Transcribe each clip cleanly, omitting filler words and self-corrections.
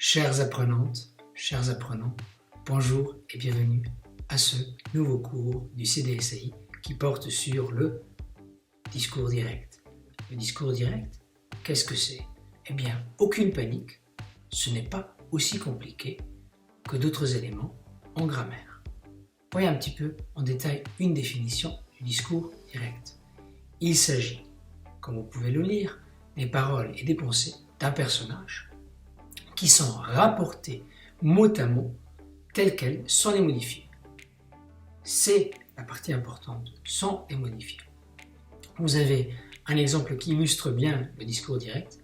Chères apprenantes, chers apprenants, bonjour et bienvenue à ce nouveau cours du CDSAI qui porte sur le discours direct. Le discours direct, qu'est-ce que c'est? Eh bien, aucune panique, ce n'est pas aussi compliqué que d'autres éléments en grammaire. Voyons un petit peu en détail une définition du discours direct. Il s'agit, comme vous pouvez le lire, des paroles et des pensées d'un personnage qui sont rapportées mot à mot telles quelles sans les modifier. C'est la partie importante, sans les modifier. Vous avez un exemple qui illustre bien le discours direct.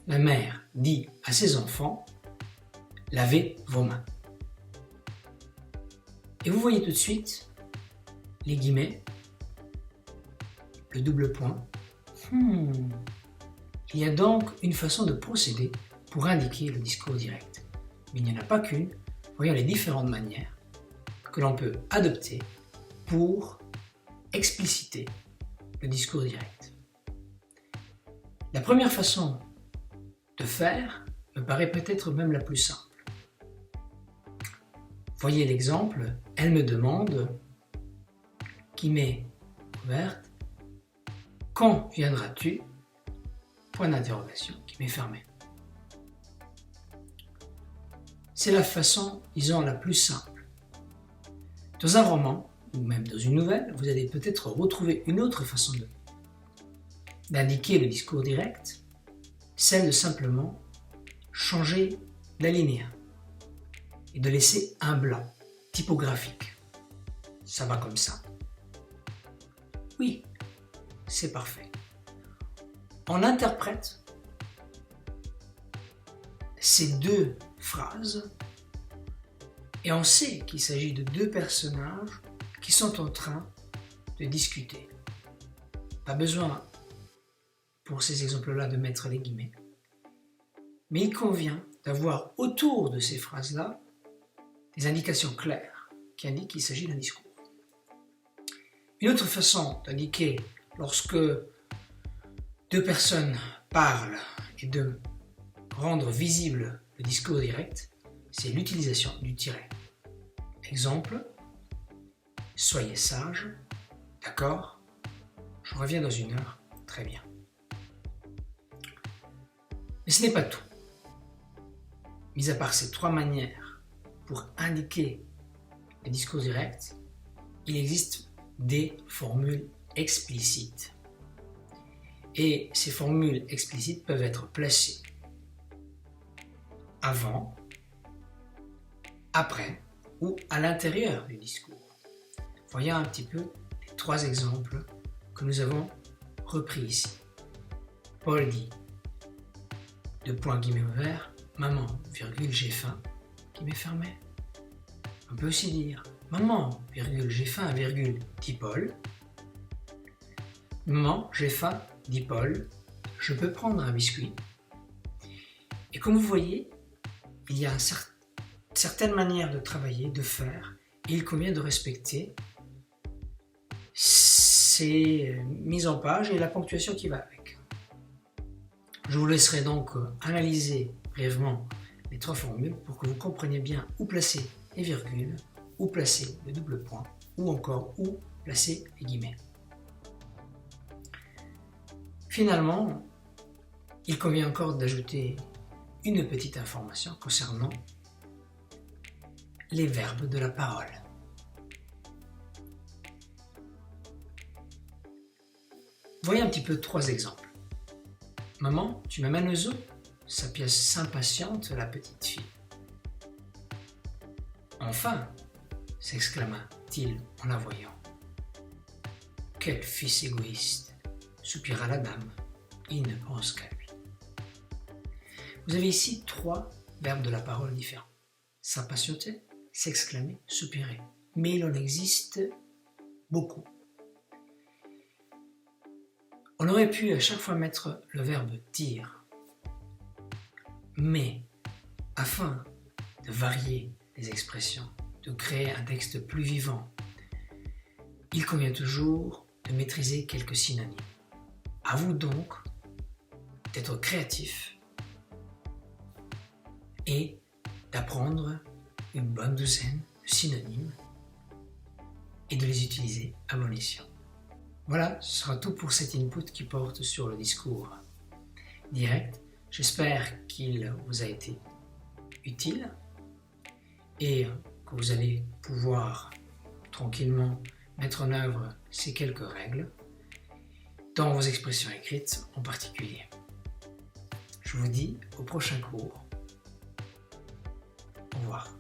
La mère dit à ses enfants « Lavez vos mains ». Et vous voyez tout de suite les guillemets, le double point. Il y a donc une façon de procéder pour indiquer le discours direct. Mais il n'y en a pas qu'une. Voyons les différentes manières que l'on peut adopter pour expliciter le discours direct. La première façon de faire me paraît peut-être même la plus simple. Voyez l'exemple, elle me demande, guillemets ouverte, quand viendras-tu? Point d'interrogation, guillemets fermé. C'est la façon, disons, la plus simple. Dans un roman, ou même dans une nouvelle, vous allez peut-être retrouver une autre façon d'indiquer le discours direct, celle de simplement changer l'alinéa et de laisser un blanc typographique. Ça va comme ça. Oui, c'est parfait. On interprète ces deux phrases et on sait qu'il s'agit de deux personnages qui sont en train de discuter. Pas besoin pour ces exemples-là de mettre les guillemets, mais il convient d'avoir autour de ces phrases-là des indications claires qui indiquent qu'il s'agit d'un discours. Une autre façon d'indiquer lorsque deux personnes parlent et de rendre visible le discours direct, c'est l'utilisation du tiret. Exemple, soyez sage, d'accord, je reviens dans une heure, très bien. Mais ce n'est pas tout. Mis à part ces trois manières pour indiquer le discours direct, il existe des formules explicites. Et ces formules explicites peuvent être placées avant, après ou à l'intérieur du discours. Voyons un petit peu les trois exemples que nous avons repris ici. Paul dit, deux points guillemets ouverts, maman, virgule, j'ai faim, guillemets fermés. On peut aussi dire, maman, virgule, j'ai faim, virgule, dit Paul. Maman, j'ai faim, dit Paul, je peux prendre un biscuit. Et comme vous voyez, il y a certaines manières de travailler, de faire, et il convient de respecter ces mises en page et la ponctuation qui va avec. Je vous laisserai donc analyser brièvement les trois formules pour que vous compreniez bien où placer les virgules, où placer le double point, ou encore où placer les guillemets. Finalement, il convient encore d'ajouter une petite information concernant les verbes de la parole. Voyez un petit peu trois exemples. Maman, tu m'amènes au zoo? S'impatiente la petite fille. Enfin, s'exclama-t-il en la voyant. Quel fils égoïste, soupira la dame, il ne pense qu'à lui. Vous avez ici trois verbes de la parole différents. S'impatienter, s'exclamer, soupirer. Mais il en existe beaucoup. On aurait pu à chaque fois mettre le verbe dire. Mais, afin de varier les expressions, de créer un texte plus vivant, il convient toujours de maîtriser quelques synonymes. À vous donc d'être créatif et d'apprendre une bonne douzaine de synonymes et de les utiliser à bon escient. Voilà, ce sera tout pour cet input qui porte sur le discours direct. J'espère qu'il vous a été utile et que vous allez pouvoir tranquillement mettre en œuvre ces quelques règles dans vos expressions écrites en particulier. Je vous dis au prochain cours. Au revoir.